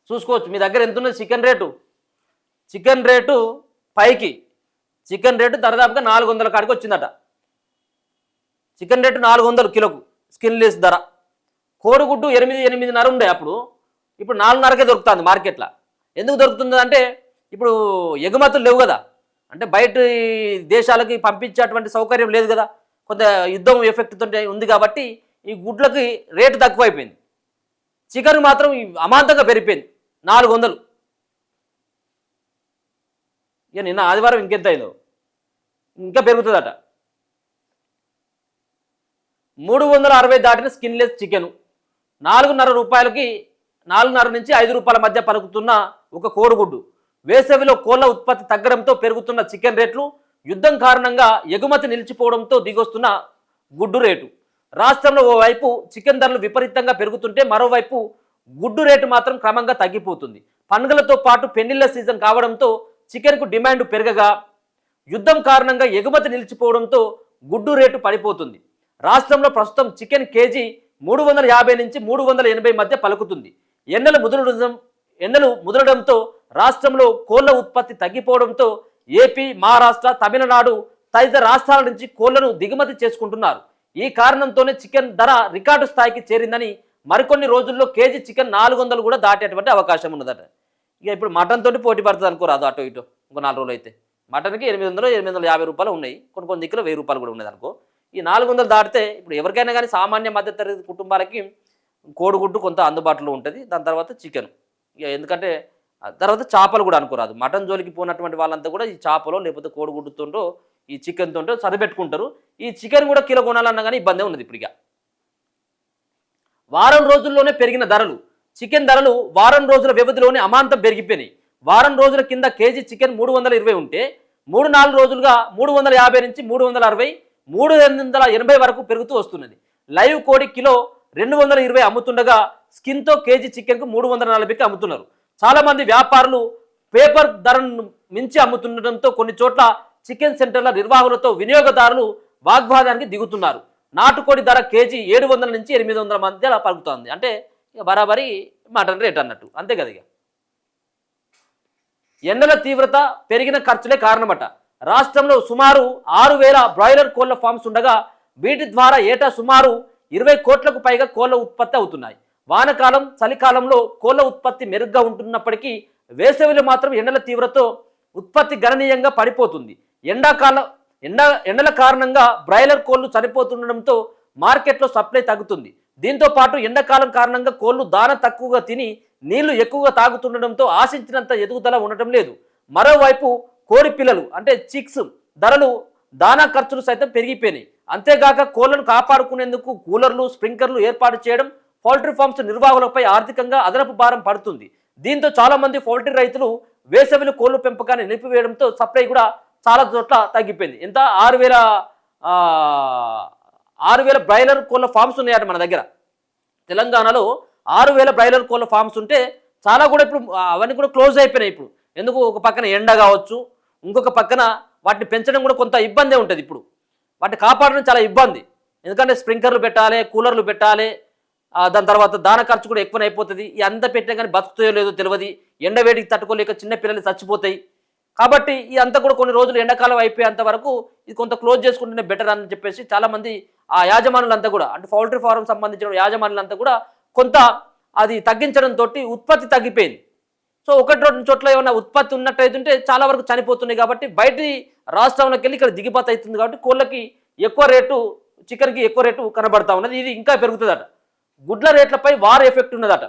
చూసుకోవచ్చు మీ దగ్గర ఎంత ఉన్నది చికెన్ రేటు పైకి చికెన్ రేటు దాదాపుగా 400 కాడికి వచ్చిందట. చికెన్ రేటు 400 కిలోకు స్కిన్లెస్ ధర. కోడిగుడ్డు 8-8.5 ఉండే అప్పుడు, ఇప్పుడు 4.5కే దొరుకుతుంది మార్కెట్లో. ఎందుకు దొరుకుతుంది అంటే ఇప్పుడు ఎగుమతులు లేవు కదా, అంటే బయట దేశాలకి పంపించేటువంటి సౌకర్యం లేదు కదా, కొంత యుద్ధం ఎఫెక్ట్ ఉంది కాబట్టి ఈ గుడ్లకి రేటు తక్కువైపోయింది. చికెన్ మాత్రం అమాంతంగా పెరిగిపోయింది 400. ఇక నిన్న ఆదివారం ఇంకెంత అయిందో, ఇంకా పెరుగుతుందట. 360 దాటిన స్కిన్లెస్ చికెను 4.5 రూపాయలకి 4.5 నుంచి 5 రూపాయల మధ్య పలుకుతున్న ఒక కోడిగుడ్డు. వేసవిలో కోళ్ల ఉత్పత్తి తగ్గడంతో పెరుగుతున్న చికెన్ రేట్లు, యుద్ధం కారణంగా ఎగుమతి నిలిచిపోవడంతో దిగొస్తున్న గుడ్డు రేటు. రాష్ట్రంలో ఓవైపు చికెన్ ధరలు విపరీతంగా పెరుగుతుంటే మరోవైపు గుడ్డు రేటు మాత్రం క్రమంగా తగ్గిపోతుంది. పండుగలతో పాటు పెళ్లిళ్ల సీజన్ కావడంతో చికెన్కు డిమాండ్ పెరగగా, యుద్ధం కారణంగా ఎగుమతి నిలిచిపోవడంతో గుడ్డు రేటు పడిపోతుంది. రాష్ట్రంలో ప్రస్తుతం చికెన్ కేజీ 350 నుంచి 380 మధ్య పలుకుతుంది. ఎండలు ముదరడంతో రాష్ట్రంలో కోళ్ల ఉత్పత్తి తగ్గిపోవడంతో ఏపీ, మహారాష్ట్ర, తమిళనాడు తదితర రాష్ట్రాల నుంచి కోళ్లను దిగుమతి చేసుకుంటున్నారు. ఈ కారణంతోనే చికెన్ ధర రికార్డు స్థాయికి చేరిందని, మరికొన్ని రోజుల్లో కేజీ చికెన్ 400 కూడా దాటేటువంటి అవకాశం ఉన్నదట. ఇక ఇప్పుడు మటన్ తోటి పోటీ పడుతుంది అనుకోరాదు, అటు ఇటు ఇంకో 4 రోజులు అయితే. మటన్కి 850 రూపాయలు ఉన్నాయి, కొన్ని దిక్కులో 1000 రూపాయలు కూడా ఉన్నది అనుకో. ఈ 400 దాటితే ఇప్పుడు ఎవరికైనా కానీ సామాన్య మధ్యతరగతి కుటుంబాలకి కోడిగుడ్డు కొంత అందుబాటులో ఉంటుంది. దాని తర్వాత చికెన్, ఇక ఎందుకంటే తర్వాత చేపలు కూడా అనుకోరాదు. మటన్ జోలికి పోయినటువంటి వాళ్ళంతా కూడా ఈ చేపలో లేకపోతే కోడిగుడ్డుతుంటో ఈ చికెన్తో సరిపెట్టుకుంటారు. ఈ చికెన్ కూడా కిలో కొనాలన్నా కానీ ఇబ్బంది ఉన్నది. ఇప్పుడు ఇక వారం రోజుల్లోనే పెరిగిన ధరలు, చికెన్ ధరలు వారం రోజుల వ్యవధిలోనే అమాంతం పెరిగిపోయినాయి. వారం రోజుల కింద కేజీ చికెన్ 320 ఉంటే 3-4 రోజులుగా 350 నుంచి 360, 380 వరకు పెరుగుతూ వస్తున్నది. లైవ్ కోడి కిలో 220 అమ్ముతుండగా స్కిన్తో కేజీ చికెన్కు 340కి అమ్ముతున్నారు. చాలామంది వ్యాపారులు పేపర్ ధరను మించి అమ్ముతుండటంతో కొన్ని చోట్ల చికెన్ సెంటర్ల నిర్వాహకులతో వినియోగదారులు వాగ్వాదానికి దిగుతున్నారు. నాటుకోడి ధర కేజీ 700 నుంచి 800 మధ్య పలుకుతోంది. అంటే ఇక బరాబరి మటన్ రేట్ అన్నట్టు, అంతే కదా. ఇక ఎండల తీవ్రత, పెరిగిన ఖర్చులే కారణమట. రాష్ట్రంలో సుమారు 6000 బ్రాయిలర్ కోళ్ల ఫామ్స్ ఉండగా వీటి ద్వారా ఏటా సుమారు 20 కోట్లకు పైగా కోళ్ల ఉత్పత్తి అవుతున్నాయి. వానకాలం, చలికాలంలో కోళ్ల ఉత్పత్తి మెరుగ్గా ఉంటున్నప్పటికీ వేసవిలో మాత్రం ఎండల తీవ్రతతో ఉత్పత్తి గణనీయంగా పడిపోతుంది. ఎండల కారణంగా బ్రాయిలర్ కోళ్లు చనిపోతుండడంతో మార్కెట్లో సప్లై తగ్గుతుంది. దీంతో పాటు ఎండాకాలం కారణంగా కోళ్లు దాన తక్కువగా తిని నీళ్లు ఎక్కువగా తాగుతుండడంతో ఆశించినంత ఎదుగుదల ఉండటం లేదు. మరోవైపు కోడి పిల్లలు అంటే చిక్స్ ధరలు, దానా ఖర్చులు సైతం పెరిగిపోయినాయి. అంతేగాక కోళ్లను కాపాడుకునేందుకు కూలర్లు, స్ప్రింక్లర్లు ఏర్పాటు చేయడం పౌల్ట్రీ ఫార్మ్స్ నిర్వాహకులపై ఆర్థికంగా అదనపు భారం పడుతుంది. దీంతో చాలా మంది పౌల్ట్రీ రైతులు వేసవిలో కోళ్ల పెంపకాన్ని నిలిపివేయడంతో సప్లై కూడా చాలా చోట్ల తగ్గిపోయింది. ఎంత 6000 బ్రాయిలర్ కోళ్ల ఫార్మ్స్ ఉన్నాయట మన దగ్గర. తెలంగాణలో 6000 బ్రాయిలర్ కోళ్ల ఫార్మ్స్ ఉంటే చాలా కూడా ఇప్పుడు అవన్నీ కూడా క్లోజ్ అయిపోయినాయి. ఇప్పుడు ఎందుకు, ఒక పక్కన ఎండ కావచ్చు, ఇంకొక పక్కన వాటిని పెంచడం కూడా కొంత ఇబ్బందే ఉంటుంది. ఇప్పుడు వాటిని కాపాడడం చాలా ఇబ్బంది, ఎందుకంటే స్ప్రింక్లర్లు పెట్టాలి, కూలర్లు పెట్టాలి, దాని తర్వాత దాన ఖర్చు కూడా ఎక్కువ అయిపోతుంది. ఈ అంత పెట్టినా కానీ బతుకుతాయో లేదో తెలియదు, ఎండవేడికి తట్టుకోలేక చిన్న పిల్లలు చచ్చిపోతాయి. కాబట్టి ఈ అంతా కూడా కొన్ని రోజులు ఎండాకాలం అయిపోయేంత వరకు ఇది కొంత క్లోజ్ చేసుకుంటేనే బెటర్ అని చెప్పేసి చాలామంది ఆ యాజమానులంతా కూడా, అంటే పౌల్ట్రీ ఫారం సంబంధించిన యాజమానులంతా కూడా కొంత అది తగ్గించడంతో ఉత్పత్తి తగ్గిపోయింది. సో 1-2 చోట్ల ఏమైనా ఉత్పత్తి ఉన్నట్టయితుంటే చాలా వరకు చనిపోతున్నాయి. కాబట్టి బయటి రాష్ట్రంలోకి వెళ్ళి ఇక్కడ దిగుమతి అవుతుంది. కాబట్టి కోళ్ళకి ఎక్కువ రేటు, చికెన్కి ఎక్కువ రేటు కనబడతా ఉన్నది. ఇది ఇంకా పెరుగుతుందట. గుడ్ల రేట్లపై వార్ ఎఫెక్ట్ ఉన్నదట.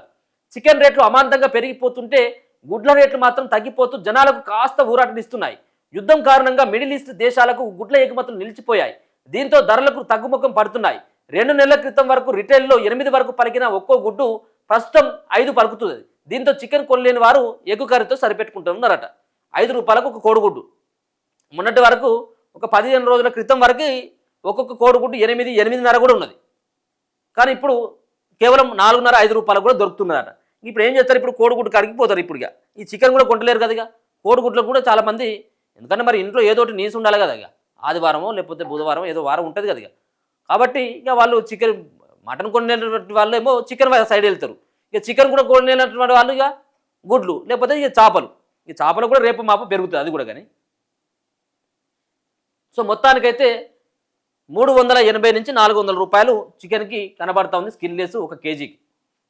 చికెన్ రేట్లు అమాంతంగా పెరిగిపోతుంటే గుడ్ల రేట్లు మాత్రం తగ్గిపోతూ జనాలకు కాస్త ఊరాటనిస్తున్నాయి. యుద్ధం కారణంగా మిడిల్ ఈస్ట్ దేశాలకు గుడ్ల ఎగుమతులు నిలిచిపోయాయి. దీంతో ధరలకు తగ్గుముఖం పడుతున్నాయి. 2 నెలల క్రితం వరకు రిటైల్లో 8 వరకు పలికిన ఒక్కో గుడ్డు ప్రస్తుతం 5 పలుకుతుంది. దీంతో చికెన్ కొనలేని వారు ఎగ్గు కర్రీతో సరిపెట్టుకుంటున్నారట. 5 రూపాయలకు ఒక కోడిగుడ్డు. మొన్నటి వరకు ఒక 15 రోజుల క్రితం వరకు ఒక్కొక్క కోడిగుడ్డు 8-8.5 కూడా ఉన్నది. కానీ ఇప్పుడు కేవలం 4.5-5 రూపాయలకు కూడా దొరుకుతున్నదట. ఇప్పుడు ఏం చేస్తారు, ఇప్పుడు కోడిగుడ్డు కడిగిపోతారు. ఇప్పుడు ఇక ఈ చికెన్ కూడా కొంటలేరు కదా. ఇక కోడిగుడ్లకు కూడా చాలామంది, ఎందుకంటే మరి ఇంట్లో ఏదోటి నీసు ఉండాలి కదా. ఇక ఆదివారమో లేకపోతే బుధవారం ఏదో వారం ఉంటుంది కదా. ఇక కాబట్టి ఇక వాళ్ళు మటన్ కొనేటువంటి వాళ్ళు ఏమో చికెన్ సైడ్ వెళ్తారు. ఇక చికెన్ కూడా కొనేటువంటి వాళ్ళు ఇక గుడ్లు, లేకపోతే ఇక చేపలు. ఈ చేపలు కూడా రేపు మాప పెరుగుతుంది అది కూడా కానీ. సో మొత్తానికైతే 380 నుంచి 400 రూపాయలు చికెన్కి కనబడతా ఉంది స్కిన్లెస్ ఒక కేజీకి.